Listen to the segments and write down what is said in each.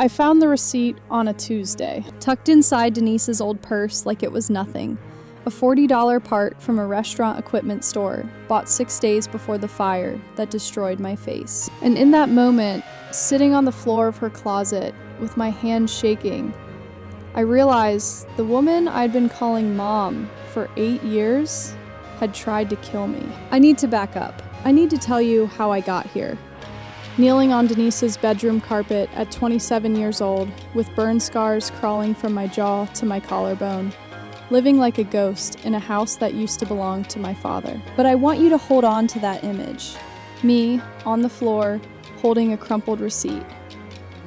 I found the receipt on a Tuesday, tucked inside Denise's old purse like it was nothing. A $40 part from a restaurant equipment store, bought 6 days before the fire that destroyed my face. And in that moment, sitting on the floor of her closet with my hands shaking, I realized the woman I'd been calling Mom for 8 years had tried to kill me. I need to back up. I need to tell you how I got here. Kneeling on Denise's bedroom carpet at 27 years old, with burn scars crawling from my jaw to my collarbone, living like a ghost in a house that used to belong to my father. But I want you to hold on to that image. Me, on the floor, holding a crumpled receipt.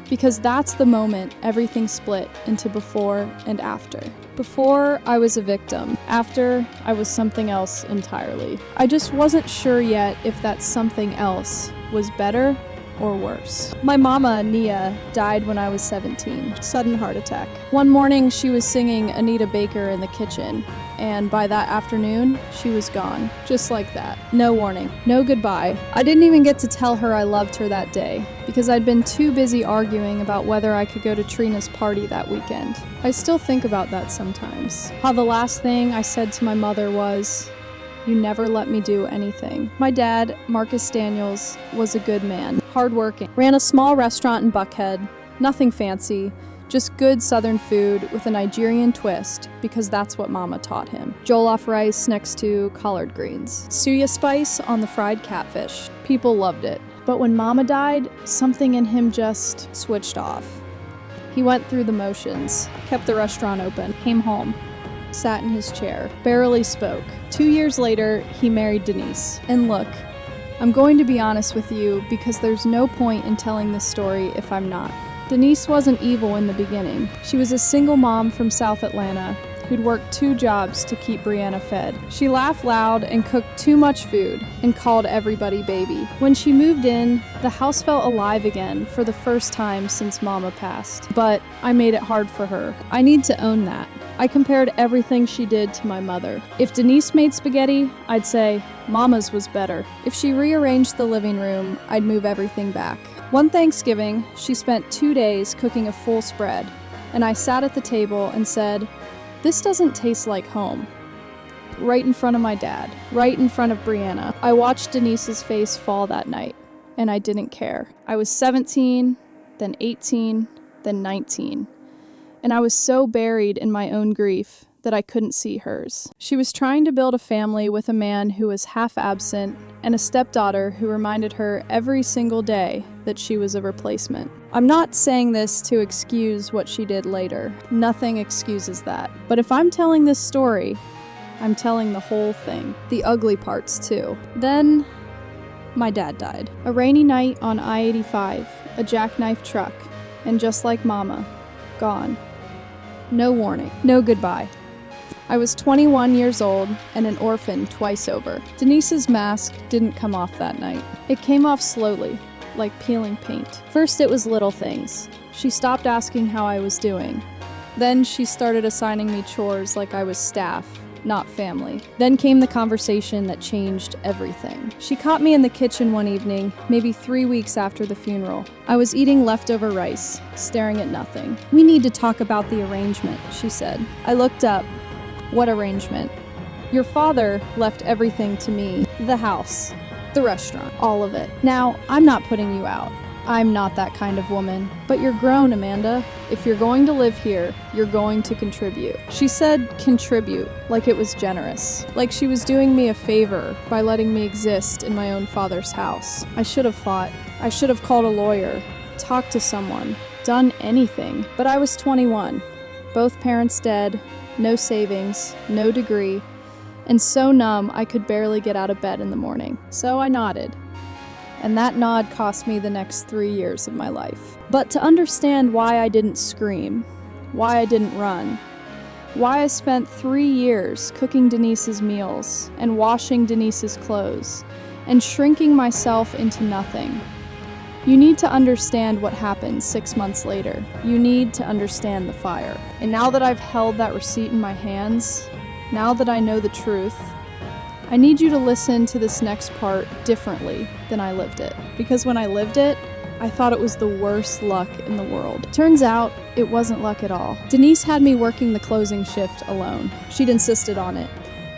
Because that's the moment everything split into before and after. Before, I was a victim. After, I was something else entirely. I just wasn't sure yet if that something else was better or worse. My mama, Nia, died when I was 17. Sudden heart attack. One morning, she was singing Anita Baker in the kitchen, and by that afternoon, she was gone. Just like that. No warning. No goodbye. I didn't even get to tell her I loved her that day, because I'd been too busy arguing about whether I could go to Trina's party that weekend. I still think about that sometimes. How the last thing I said to my mother was, "You never let me do anything." My dad, Marcus Daniels, was a good man, hardworking, ran a small restaurant in Buckhead, nothing fancy, just good Southern food with a Nigerian twist, because that's what Mama taught him. Jollof rice next to collard greens. Suya spice on the fried catfish. People loved it. But when Mama died, something in him just switched off. He went through the motions, kept the restaurant open, came home, sat in his chair, barely spoke. 2 years later, he married Denise. And look, I'm going to be honest with you because there's no point in telling this story if I'm not. Denise wasn't evil in the beginning. She was a single mom from South Atlanta who'd worked 2 jobs to keep Brianna fed. She laughed loud and cooked too much food and called everybody baby. When she moved in, the house felt alive again for the first time since Mama passed. But I made it hard for her. I need to own that. I compared everything she did to my mother. If Denise made spaghetti, I'd say Mama's was better. If she rearranged the living room, I'd move everything back. One Thanksgiving, she spent 2 days cooking a full spread, and I sat at the table and said, "This doesn't taste like home." Right in front of my dad, right in front of Brianna. I watched Denise's face fall that night, and I didn't care. I was 17, then 18, then 19. And I was so buried in my own grief that I couldn't see hers. She was trying to build a family with a man who was half absent and a stepdaughter who reminded her every single day that she was a replacement. I'm not saying this to excuse what she did later. Nothing excuses that. But if I'm telling this story, I'm telling the whole thing. The ugly parts too. Then, my dad died. A rainy night on I-85, a jackknife truck, and just like Mama, gone. No warning, no goodbye. I was 21 years old and an orphan twice over. Denise's mask didn't come off that night. It came off slowly, like peeling paint. First it was little things. She stopped asking how I was doing. Then she started assigning me chores like I was staff, not family. Then came the conversation that changed everything. She caught me in the kitchen one evening, maybe 3 weeks after the funeral. I was eating leftover rice, staring at nothing. "We need to talk about the arrangement," she said. I looked up. What arrangement? "Your father left everything to me. The house, the restaurant, all of it. Now, I'm not putting you out. I'm not that kind of woman. But you're grown, Amanda. If you're going to live here, you're going to contribute." She said contribute, like it was generous. Like she was doing me a favor by letting me exist in my own father's house. I should have fought. I should have called a lawyer, talked to someone, done anything. But I was 21. Both parents dead, no savings, no degree, and so numb I could barely get out of bed in the morning. So I nodded. And that nod cost me the next 3 years of my life. But to understand why I didn't scream, why I didn't run, why I spent 3 years cooking Denise's meals and washing Denise's clothes and shrinking myself into nothing, you need to understand what happened 6 months later. You need to understand the fire. And now that I've held that receipt in my hands, now that I know the truth, I need you to listen to this next part differently than I lived it. Because when I lived it, I thought it was the worst luck in the world. Turns out, it wasn't luck at all. Denise had me working the closing shift alone. She'd insisted on it.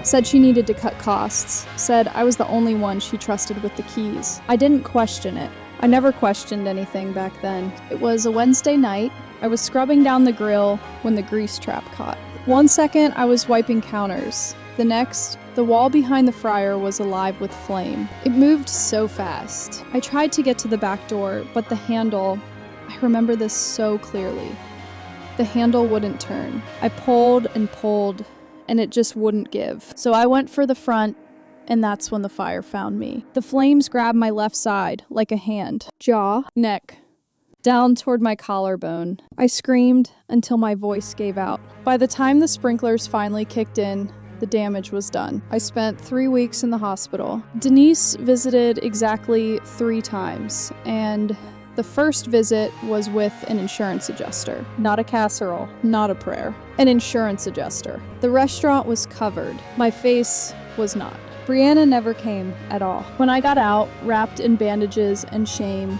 Said she needed to cut costs. Said I was the only one she trusted with the keys. I didn't question it. I never questioned anything back then. It was a Wednesday night. I was scrubbing down the grill when the grease trap caught. One second, I was wiping counters. The next, the wall behind the fryer was alive with flame. It moved so fast. I tried to get to the back door, but the handle, I remember this so clearly. The handle wouldn't turn. I pulled and pulled, and it just wouldn't give. So I went for the front, and that's when the fire found me. The flames grabbed my left side like a hand, jaw, neck, down toward my collarbone. I screamed until my voice gave out. By the time the sprinklers finally kicked in, the damage was done. I spent 3 weeks in the hospital. Denise visited exactly 3 times, and the first visit was with an insurance adjuster. Not a casserole, not a prayer. An insurance adjuster. The restaurant was covered. My face was not. Brianna never came at all. When I got out, wrapped in bandages and shame,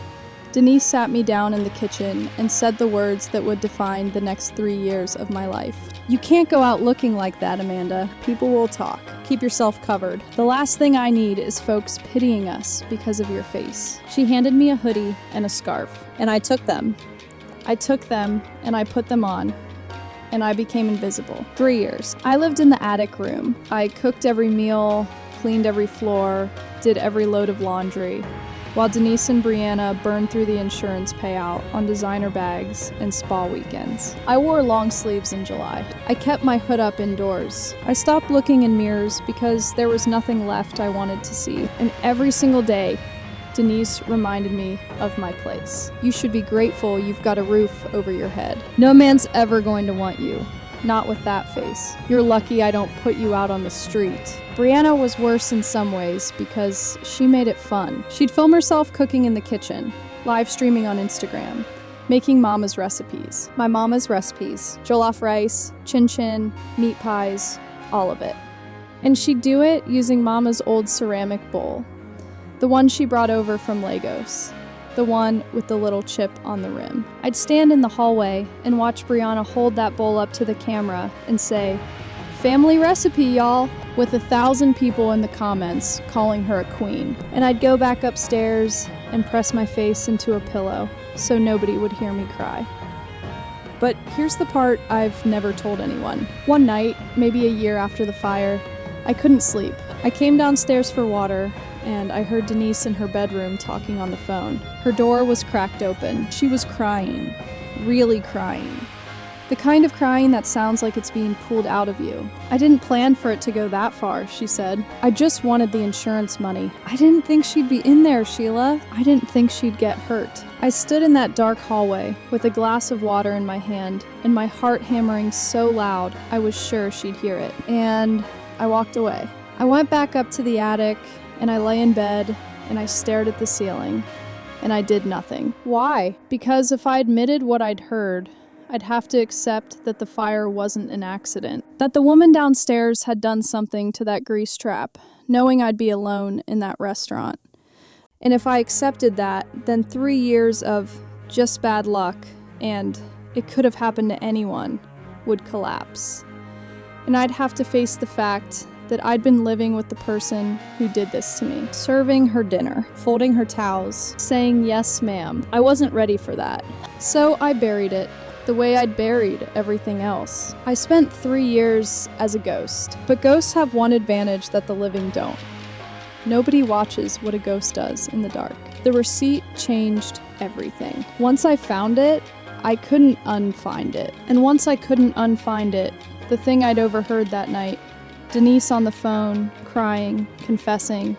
Denise sat me down in the kitchen and said the words that would define the next 3 years of my life. You can't go out looking like that, Amanda. People will talk. Keep yourself covered. The last thing I need is folks pitying us because of your face. She handed me a hoodie and a scarf, and I took them. I took them and I put them on, and I became invisible. 3 years. I lived in the attic room. I cooked every meal, cleaned every floor, did every load of laundry, while Denise and Brianna burned through the insurance payout on designer bags and spa weekends. I wore long sleeves in July. I kept my hood up indoors. I stopped looking in mirrors because there was nothing left I wanted to see. And every single day, Denise reminded me of my place. You should be grateful you've got a roof over your head. No man's ever going to want you. Not with that face. You're lucky I don't put you out on the street. Brianna was worse in some ways because she made it fun. She'd film herself cooking in the kitchen, live streaming on Instagram, making mama's recipes. My mama's recipes. Jollof rice, chin-chin, meat pies, all of it. And she'd do it using mama's old ceramic bowl. The one she brought over from Lagos. The one with the little chip on the rim. I'd stand in the hallway and watch Brianna hold that bowl up to the camera and say, "Family recipe, y'all," with 1,000 people in the comments calling her a queen. And I'd go back upstairs and press my face into a pillow so nobody would hear me cry. But here's the part I've never told anyone. One night, maybe a year after the fire, I couldn't sleep. I came downstairs for water, and I heard Denise in her bedroom talking on the phone. Her door was cracked open. She was crying. Really crying. The kind of crying that sounds like it's being pulled out of you. "I didn't plan for it to go that far," she said. "I just wanted the insurance money. I didn't think she'd be in there, Sheila. I didn't think she'd get hurt." I stood in that dark hallway with a glass of water in my hand and my heart hammering so loud I was sure she'd hear it. And I walked away. I went back up to the attic and I lay in bed and I stared at the ceiling and I did nothing. Why? Because if I admitted what I'd heard, I'd have to accept that the fire wasn't an accident, that the woman downstairs had done something to that grease trap, knowing I'd be alone in that restaurant. And if I accepted that, then 3 years of just bad luck, and it could have happened to anyone, would collapse. And I'd have to face the fact that I'd been living with the person who did this to me, serving her dinner, folding her towels, saying yes ma'am. I wasn't ready for that. So I buried it, the way I'd buried everything else. I spent 3 years as a ghost, but ghosts have one advantage that the living don't. Nobody watches what a ghost does in the dark. The receipt changed everything. Once I found it, I couldn't unfind it. And once I couldn't unfind it, the thing I'd overheard that night, Denise on the phone, crying, confessing,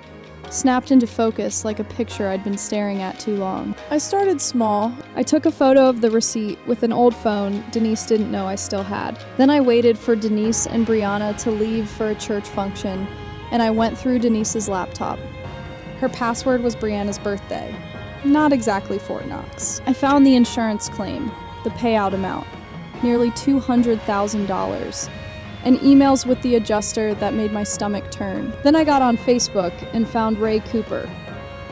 snapped into focus like a picture I'd been staring at too long. I started small. I took a photo of the receipt with an old phone Denise didn't know I still had. Then I waited for Denise and Brianna to leave for a church function, and I went through Denise's laptop. Her password was Brianna's birthday. Not exactly Fort Knox. I found the insurance claim, the payout amount, nearly $200,000. and emails with the adjuster that made my stomach turn. Then I got on Facebook and found Ray Cooper.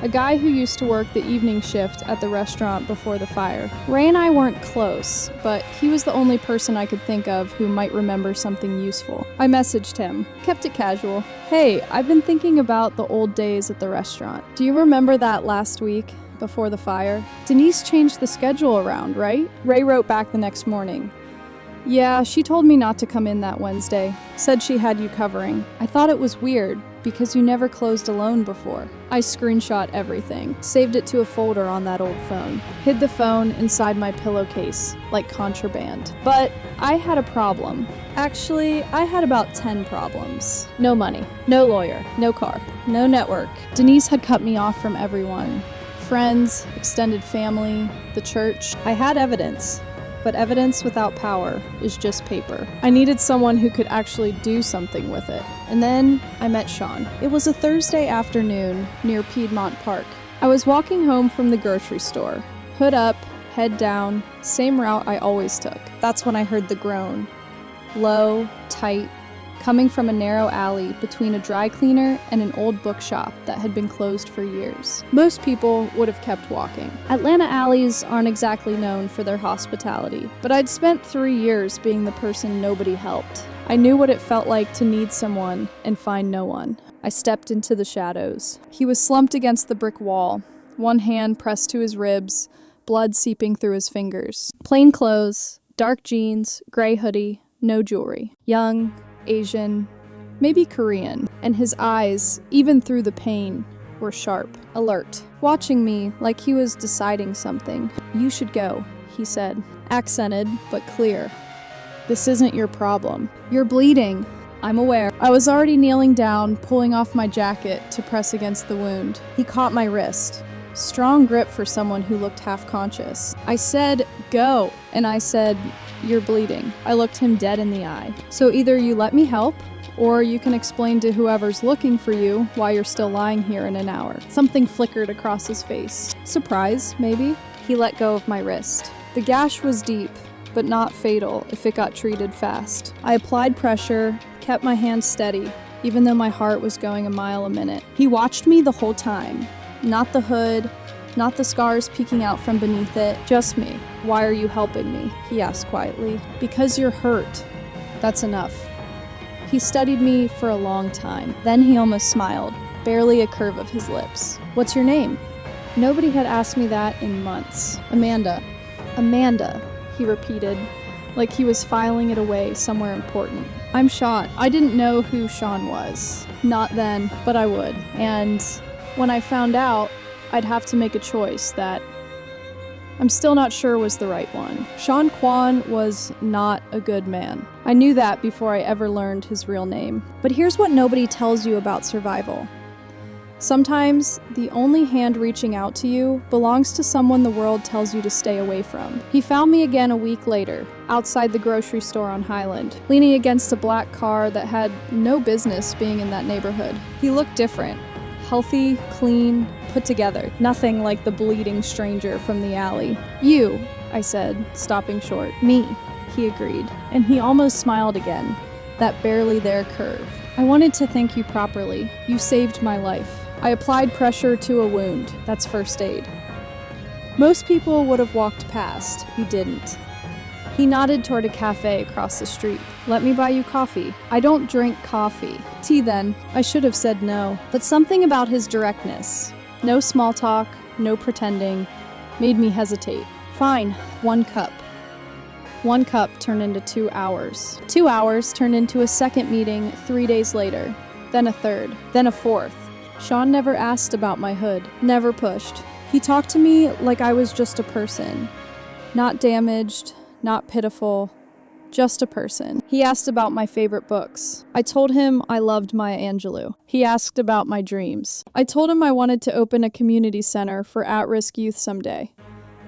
a guy who used to work the evening shift at the restaurant before the fire. Ray and I weren't close, but he was the only person I could think of who might remember something useful. I messaged him, kept it casual. Hey, I've been thinking about the old days at the restaurant. Do you remember that last week before the fire? Denise changed the schedule around, right? Ray wrote back the next morning. Yeah, she told me not to come in that Wednesday. Said she had you covering. I thought it was weird, because you never closed alone before. I screenshot everything, saved it to a folder on that old phone, hid the phone inside my pillowcase, like contraband. But I had a problem. Actually, I had about 10 problems. No money, no lawyer, no car, no network. Denise had cut me off from everyone. Friends, extended family, the church. I had evidence. But evidence without power is just paper. I needed someone who could actually do something with it. And then I met Sean. It was a Thursday afternoon near Piedmont Park. I was walking home from the grocery store. Hood up, head down, same route I always took. That's when I heard the groan. Low, tight, coming from a narrow alley between a dry cleaner and an old bookshop that had been closed for years. Most people would have kept walking. Atlanta alleys aren't exactly known for their hospitality, but I'd spent 3 years being the person nobody helped. I knew what it felt like to need someone and find no one. I stepped into the shadows. He was slumped against the brick wall, one hand pressed to his ribs, blood seeping through his fingers. Plain clothes, dark jeans, gray hoodie, no jewelry. Young, Asian, maybe Korean, and his eyes, even through the pain, were sharp, alert, watching me like he was deciding something. You should go, he said, accented but clear. This isn't your problem. You're bleeding. I'm aware. I was already kneeling down, pulling off my jacket to press against the wound. He caught my wrist. Strong grip for someone who looked half-conscious. I said, go, and I said, you're bleeding. I looked him dead in the eye. So either you let me help, or you can explain to whoever's looking for you why you're still lying here in an hour. Something flickered across his face. Surprise, maybe? He let go of my wrist. The gash was deep, but not fatal if it got treated fast. I applied pressure, kept my hand steady, even though my heart was going a mile a minute. He watched me the whole time. Not the hood, not the scars peeking out from beneath it, just me. Why are you helping me? He asked quietly. Because you're hurt. That's enough. He studied me for a long time. Then he almost smiled, barely a curve of his lips. What's your name? Nobody had asked me that in months. Amanda. Amanda, he repeated, like he was filing it away somewhere important. I'm Sean. I didn't know who Sean was. Not then, but I would. And when I found out, I'd have to make a choice that I'm still not sure was the right one. Sean Kwan was not a good man. I knew that before I ever learned his real name. But here's what nobody tells you about survival. Sometimes, the only hand reaching out to you belongs to someone the world tells you to stay away from. He found me again a week later, outside the grocery store on Highland, leaning against a black car that had no business being in that neighborhood. He looked different. Healthy, clean, put together. Nothing like the bleeding stranger from the alley. You, I said, stopping short. Me, he agreed. And he almost smiled again, that barely there curve. I wanted to thank you properly. You saved my life. I applied pressure to a wound. That's first aid. Most people would have walked past. He didn't. He nodded toward a cafe across the street. Let me buy you coffee. I don't drink coffee. Tea then. I should have said no. But something about his directness, no small talk, no pretending, made me hesitate. Fine, 1 cup. 1 cup turned into 2 hours. 2 hours turned into a second meeting 3 days later. Then a third. Then a fourth. Sean never asked about my hood. Never pushed. He talked to me like I was just a person. Not damaged. Not pitiful, just a person. He asked about my favorite books. I told him I loved Maya Angelou. He asked about my dreams. I told him I wanted to open a community center for at-risk youth someday.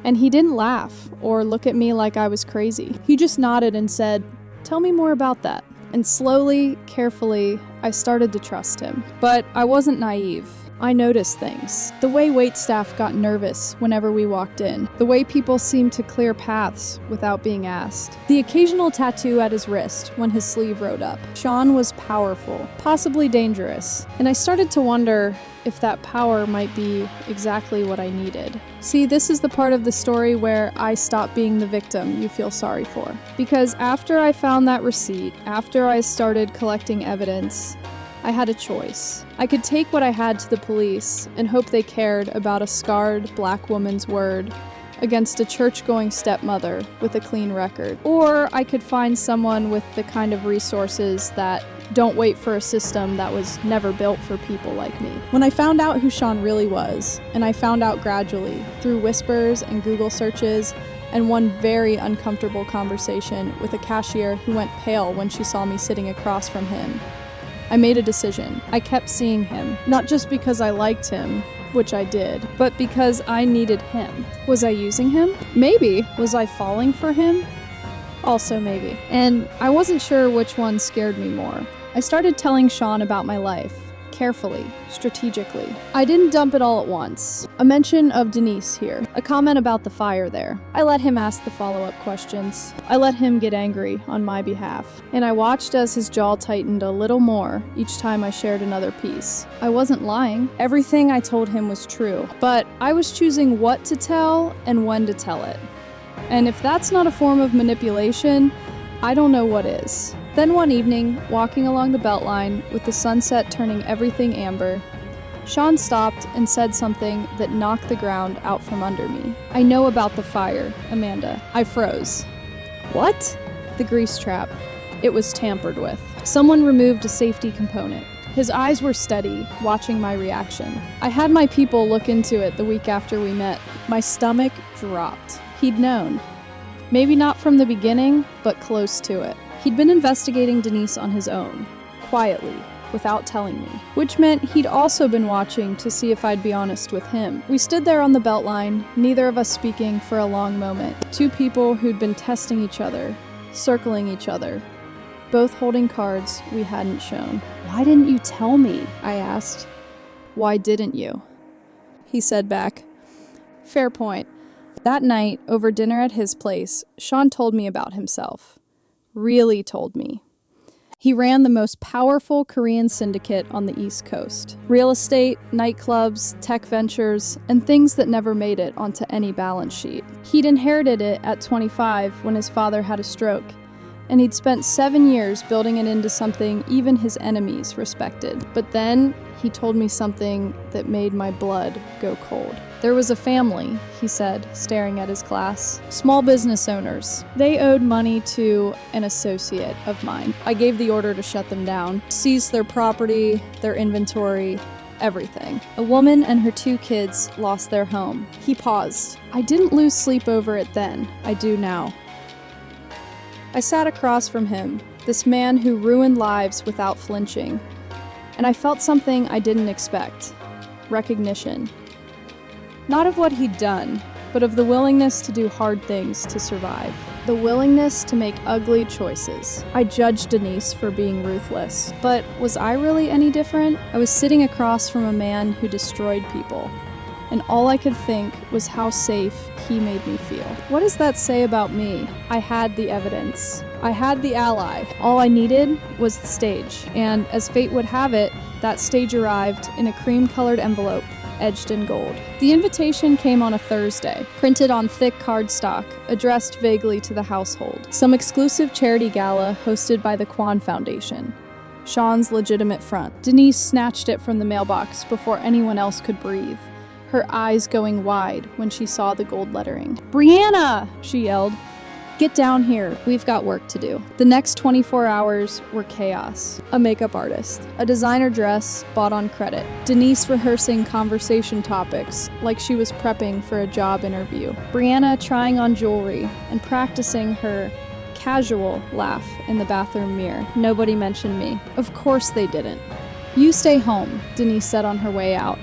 And he didn't laugh or look at me like I was crazy. He just nodded and said, "Tell me more about that." And slowly, carefully, I started to trust him. But I wasn't naive. I noticed things. The way waitstaff got nervous whenever we walked in. The way people seemed to clear paths without being asked. The occasional tattoo at his wrist when his sleeve rode up. Sean was powerful, possibly dangerous, and I started to wonder if that power might be exactly what I needed. See, this is the part of the story where I stop being the victim you feel sorry for. Because after I found that receipt, after I started collecting evidence, I had a choice. I could take what I had to the police and hope they cared about a scarred black woman's word against a church-going stepmother with a clean record. Or I could find someone with the kind of resources that don't wait for a system that was never built for people like me. When I found out who Sean really was, and I found out gradually through whispers and Google searches, and one very uncomfortable conversation with a cashier who went pale when she saw me sitting across from him, I made a decision. I kept seeing him, not just because I liked him, which I did, but because I needed him. Was I using him? Maybe. Was I falling for him? Also maybe. And I wasn't sure which one scared me more. I started telling Sean about my life, carefully, strategically. I didn't dump it all at once. A mention of Denise here, a comment about the fire there. I let him ask the follow-up questions. I let him get angry on my behalf. And I watched as his jaw tightened a little more each time I shared another piece. I wasn't lying. Everything I told him was true. But I was choosing what to tell and when to tell it. And if that's not a form of manipulation, I don't know what is. Then one evening, walking along the Beltline with the sunset turning everything amber, Sean stopped and said something that knocked the ground out from under me. I know about the fire, Amanda. I froze. What? The grease trap. It was tampered with. Someone removed a safety component. His eyes were steady, watching my reaction. I had my people look into it the week after we met. My stomach dropped. He'd known. Maybe not from the beginning, but close to it. He'd been investigating Denise on his own, quietly, without telling me, which meant he'd also been watching to see if I'd be honest with him. We stood there on the Beltline, neither of us speaking for a long moment. Two people who'd been testing each other, circling each other, both holding cards we hadn't shown. "Why didn't you tell me?" I asked. "Why didn't you?" He said back. Fair point. That night, over dinner at his place, Sean told me about himself. Really told me. He ran the most powerful Korean syndicate on the East Coast. Real estate, nightclubs, tech ventures, and things that never made it onto any balance sheet. He'd inherited it at 25 when his father had a stroke, and he'd spent 7 years building it into something even his enemies respected. But then, he told me something that made my blood go cold. There was a family, he said, staring at his glass. Small business owners. They owed money to an associate of mine. I gave the order to shut them down, seize their property, their inventory, everything. A woman and her 2 kids lost their home. He paused. I didn't lose sleep over it then. I do now. I sat across from him, this man who ruined lives without flinching, and I felt something I didn't expect. Recognition. Not of what he'd done, but of the willingness to do hard things to survive. The willingness to make ugly choices. I judged Denise for being ruthless, but was I really any different? I was sitting across from a man who destroyed people, and all I could think was how safe he made me feel. What does that say about me? I had the evidence. I had the ally. All I needed was the stage, and as fate would have it, that stage arrived in a cream-colored envelope, edged in gold. The invitation came on a Thursday, printed on thick cardstock, addressed vaguely to the household. Some exclusive charity gala hosted by the Kwan Foundation. Sean's legitimate front. Denise snatched it from the mailbox before anyone else could breathe, her eyes going wide when she saw the gold lettering. "Brianna!" she yelled. "Get down here. We've got work to do." The next 24 hours were chaos. A makeup artist, a designer dress bought on credit, Denise rehearsing conversation topics like she was prepping for a job interview, Brianna trying on jewelry and practicing her casual laugh in the bathroom mirror. Nobody mentioned me. Of course they didn't. "You stay home," Denise said on her way out,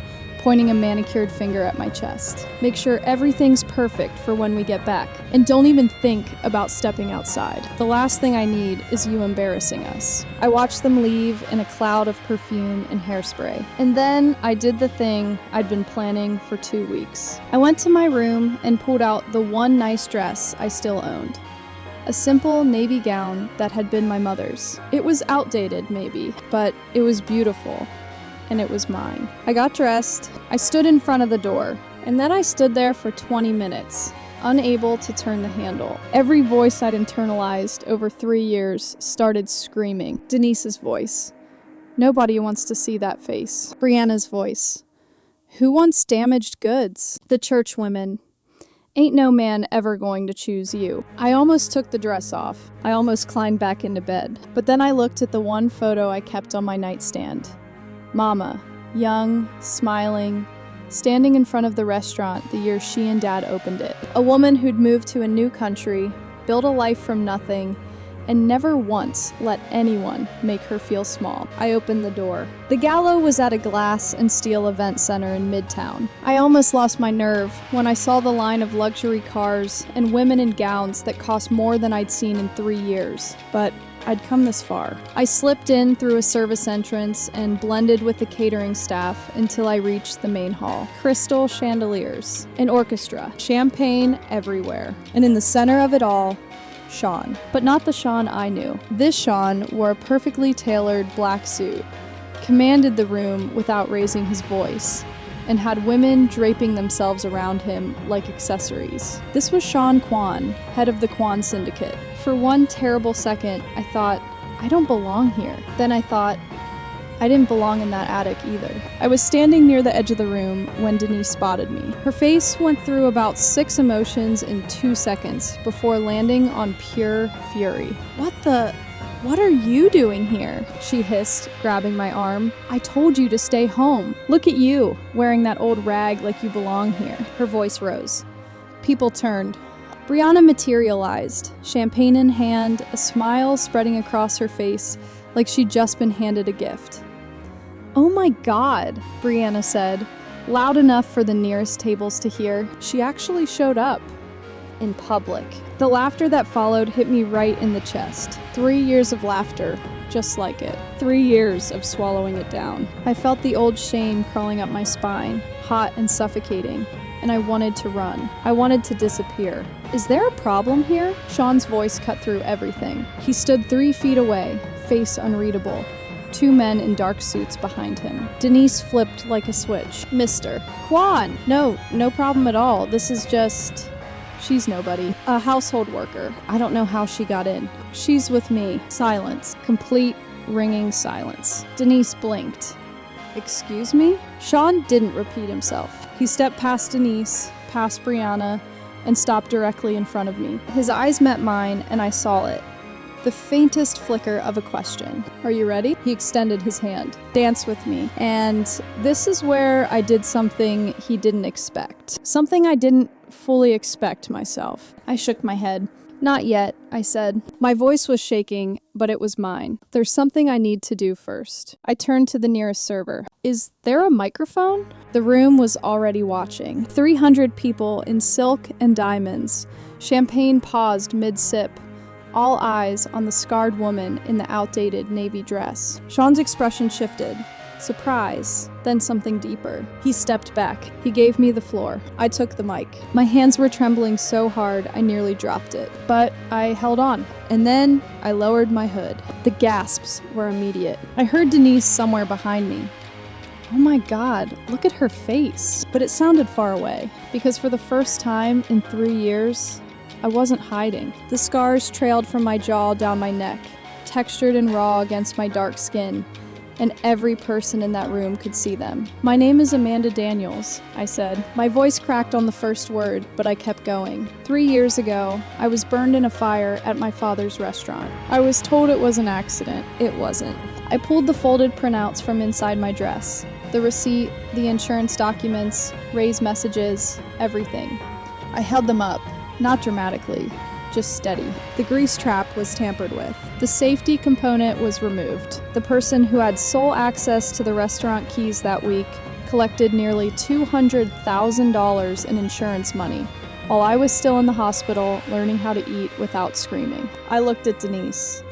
pointing a manicured finger at my chest. Make sure everything's perfect for when we get back. And don't even think about stepping outside. The last thing I need is you embarrassing us. I watched them leave in a cloud of perfume and hairspray. And then I did the thing I'd been planning for 2 weeks. I went to my room and pulled out the one nice dress I still owned. A simple navy gown that had been my mother's. It was outdated, maybe, but it was beautiful, and it was mine. I got dressed, I stood in front of the door, and then I stood there for 20 minutes, unable to turn the handle. Every voice I'd internalized over 3 years started screaming. Denise's voice. Nobody wants to see that face. Brianna's voice. Who wants damaged goods? The church women. Ain't no man ever going to choose you. I almost took the dress off. I almost climbed back into bed. But then I looked at the one photo I kept on my nightstand. Mama, young, smiling, standing in front of the restaurant the year she and Dad opened it. A woman who'd moved to a new country, built a life from nothing, and never once let anyone make her feel small. I opened the door. The gala was at a glass and steel event center in Midtown. I almost lost my nerve when I saw the line of luxury cars and women in gowns that cost more than I'd seen in 3 years. But I'd come this far. I slipped in through a service entrance and blended with the catering staff until I reached the main hall. Crystal chandeliers, an orchestra, champagne everywhere, and in the center of it all, Sean. But not the Sean I knew. This Sean wore a perfectly tailored black suit, commanded the room without raising his voice, and had women draping themselves around him like accessories. This was Sean Kwan, head of the Kwan Syndicate. For one terrible second, I thought, I don't belong here. Then I thought, I didn't belong in that attic either. I was standing near the edge of the room when Denise spotted me. Her face went through about 6 emotions in 2 seconds before landing on pure fury. What are you doing here? She hissed, grabbing my arm. I told you to stay home. Look at you, wearing that old rag like you belong here. Her voice rose. People turned. Brianna materialized, champagne in hand, a smile spreading across her face like she'd just been handed a gift. Oh my God, Brianna said, loud enough for the nearest tables to hear. She actually showed up. In public. The laughter that followed hit me right in the chest. 3 years of laughter, just like it. 3 years of swallowing it down. I felt the old shame crawling up my spine, hot and suffocating, and I wanted to run. I wanted to disappear. Is there a problem here? Sean's voice cut through everything. He stood 3 feet away, face unreadable. 2 men in dark suits behind him. Denise flipped like a switch. Mr. Kwan! No problem at all. This is just... She's nobody. A household worker. I don't know how she got in. She's with me. Silence. Complete, ringing silence. Denise blinked. Excuse me? Sean didn't repeat himself. He stepped past Denise, past Brianna, and stopped directly in front of me. His eyes met mine, and I saw it. The faintest flicker of a question. Are you ready? He extended his hand. Dance with me. And this is where I did something he didn't expect. Something I didn't fully expect myself. I shook my head. Not yet, I said. My voice was shaking, but it was mine. There's something I need to do first. I turned to the nearest server. Is there a microphone? The room was already watching. 300 people in silk and diamonds. Champagne paused mid-sip. All eyes on the scarred woman in the outdated navy dress. Sean's expression shifted. Surprise, then something deeper. He stepped back. He gave me the floor. I took the mic. My hands were trembling so hard I nearly dropped it. But I held on. And then I lowered my hood. The gasps were immediate. I heard Denise somewhere behind me. Oh my God, look at her face. But it sounded far away, because for the first time in 3 years, I wasn't hiding. The scars trailed from my jaw down my neck, textured and raw against my dark skin, and every person in that room could see them. My name is Amanda Daniels, I said. My voice cracked on the first word, but I kept going. 3 years ago, I was burned in a fire at my father's restaurant. I was told it was an accident. It wasn't. I pulled the folded printouts from inside my dress. The receipt, the insurance documents, raised messages, everything. I held them up. Not dramatically, just steady. The grease trap was tampered with. The safety component was removed. The person who had sole access to the restaurant keys that week collected nearly $200,000 in insurance money, while I was still in the hospital learning how to eat without screaming. I looked at Denise.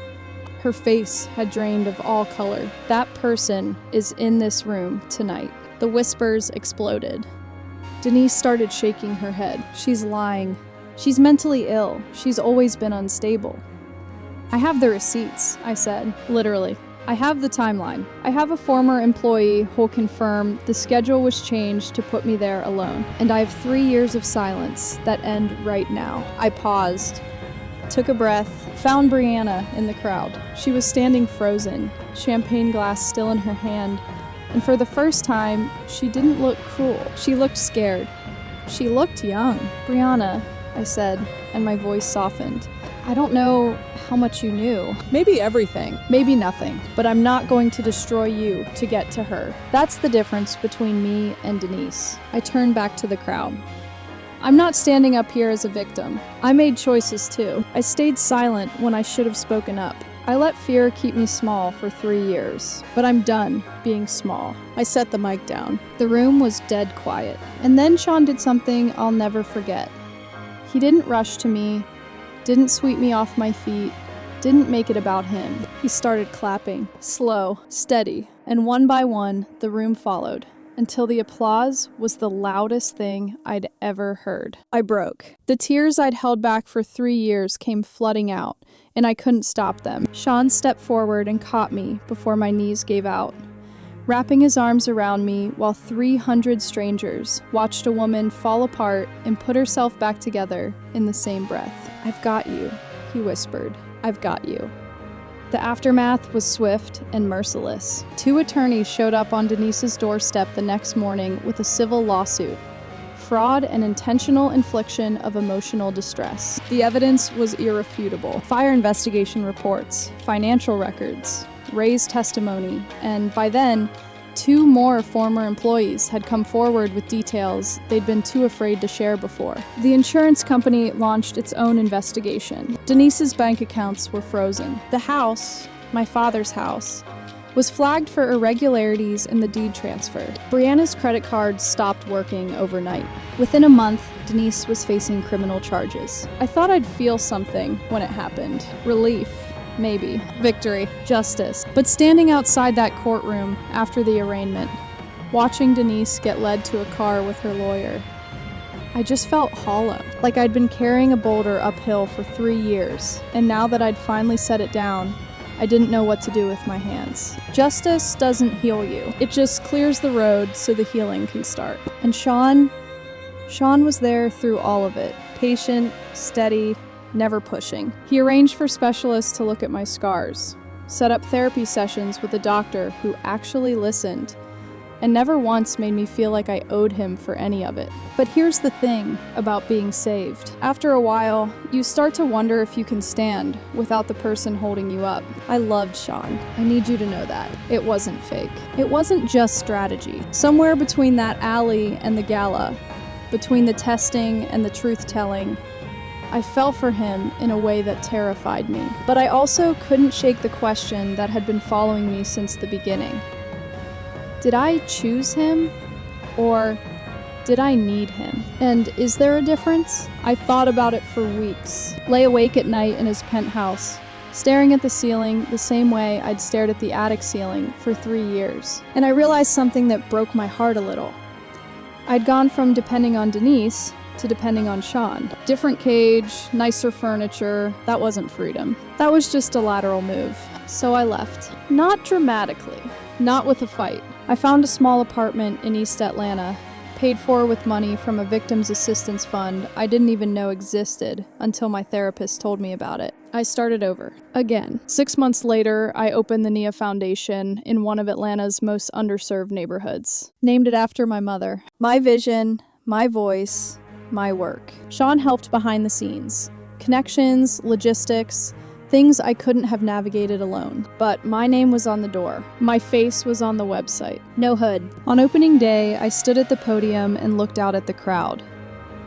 Her face had drained of all color. That person is in this room tonight. The whispers exploded. Denise started shaking her head. She's lying. She's mentally ill. She's always been unstable. I have the receipts, I said, literally. I have the timeline. I have a former employee who'll confirm the schedule was changed to put me there alone. And I have 3 years of silence that end right now. I paused, took a breath, found Brianna in the crowd. She was standing frozen, champagne glass still in her hand, and for the first time, she didn't look cruel. She looked scared. She looked young. Brianna, I said, and my voice softened. I don't know how much you knew. Maybe everything, maybe nothing, but I'm not going to destroy you to get to her. That's the difference between me and Denise. I turned back to the crowd. I'm not standing up here as a victim. I made choices too. I stayed silent when I should have spoken up. I let fear keep me small for 3 years, but I'm done being small. I set the mic down. The room was dead quiet. And then Sean did something I'll never forget. He didn't rush to me, didn't sweep me off my feet, didn't make it about him. He started clapping, slow, steady, and one by one, the room followed, until the applause was the loudest thing I'd ever heard. I broke. The tears I'd held back for 3 years came flooding out, and I couldn't stop them. Sean stepped forward and caught me before my knees gave out, wrapping his arms around me while 300 strangers watched a woman fall apart and put herself back together in the same breath. "I've got you," he whispered. "I've got you." The aftermath was swift and merciless. 2 attorneys showed up on Denise's doorstep the next morning with a civil lawsuit. Fraud and intentional infliction of emotional distress. The evidence was irrefutable. Fire investigation reports, financial records, Ray's testimony, and by then, 2 more former employees had come forward with details they'd been too afraid to share before. The insurance company launched its own investigation. Denise's bank accounts were frozen. The house, my father's house, was flagged for irregularities in the deed transfer. Brianna's credit card stopped working overnight. Within a month, Denise was facing criminal charges. I thought I'd feel something when it happened. Relief. Maybe. Victory. Justice. But standing outside that courtroom after the arraignment, watching Denise get led to a car with her lawyer, I just felt hollow. Like I'd been carrying a boulder uphill for 3 years, and now that I'd finally set it down, I didn't know what to do with my hands. Justice doesn't heal you. It just clears the road so the healing can start. And Sean was there through all of it. Patient, steady, never pushing. He arranged for specialists to look at my scars, set up therapy sessions with a doctor who actually listened, and never once made me feel like I owed him for any of it. But here's the thing about being saved. After a while, you start to wonder if you can stand without the person holding you up. I loved Sean. I need you to know that. It wasn't fake. It wasn't just strategy. Somewhere between that alley and the gala, between the testing and the truth-telling, I fell for him in a way that terrified me. But I also couldn't shake the question that had been following me since the beginning. Did I choose him, or did I need him? And is there a difference? I thought about it for weeks. Lay awake at night in his penthouse, staring at the ceiling the same way I'd stared at the attic ceiling for 3 years. And I realized something that broke my heart a little. I'd gone from depending on Denise to depending on Sean. Different cage, nicer furniture, that wasn't freedom. That was just a lateral move. So I left. Not dramatically, not with a fight. I found a small apartment in East Atlanta, paid for with money from a victim's assistance fund I didn't even know existed until my therapist told me about it. I started over. Again. 6 months later, I opened the Nia Foundation in one of Atlanta's most underserved neighborhoods. Named it after my mother. My vision, my voice, my work. Sean helped behind the scenes. Connections, logistics, things I couldn't have navigated alone. But my name was on the door. My face was on the website. No hood. On opening day, I stood at the podium and looked out at the crowd.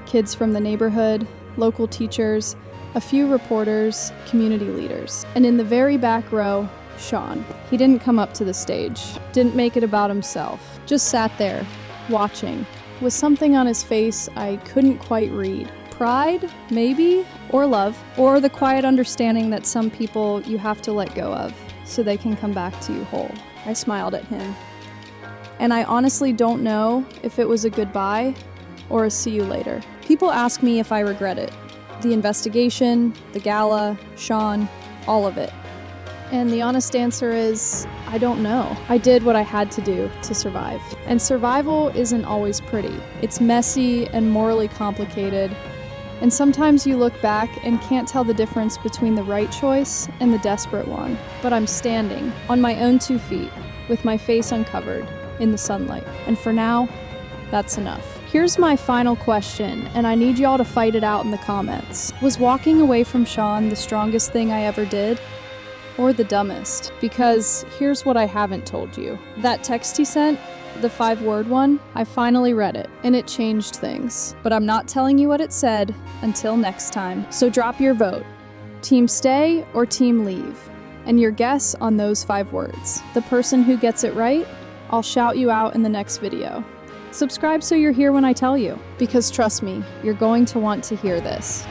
Kids from the neighborhood, local teachers, a few reporters, community leaders. And in the very back row, Sean. He didn't come up to the stage, didn't make it about himself, just sat there, watching, with something on his face I couldn't quite read. Pride, maybe, or love, or the quiet understanding that some people you have to let go of so they can come back to you whole. I smiled at him. And I honestly don't know if it was a goodbye or a see you later. People ask me if I regret it. The investigation, the gala, Sean, all of it. And the honest answer is, I don't know. I did what I had to do to survive. And survival isn't always pretty. It's messy and morally complicated. And sometimes you look back and can't tell the difference between the right choice and the desperate one. But I'm standing on my own 2 feet with my face uncovered in the sunlight. And for now, that's enough. Here's my final question, and I need y'all to fight it out in the comments. Was walking away from Sean the strongest thing I ever did? Or the dumbest? Because here's what I haven't told you. That text he sent, the 5-word one, I finally read it, and it changed things. But I'm not telling you what it said until next time. So drop your vote. Team stay or team leave? And your guess on those 5 words. The person who gets it right, I'll shout you out in the next video. Subscribe so you're here when I tell you, because trust me, you're going to want to hear this.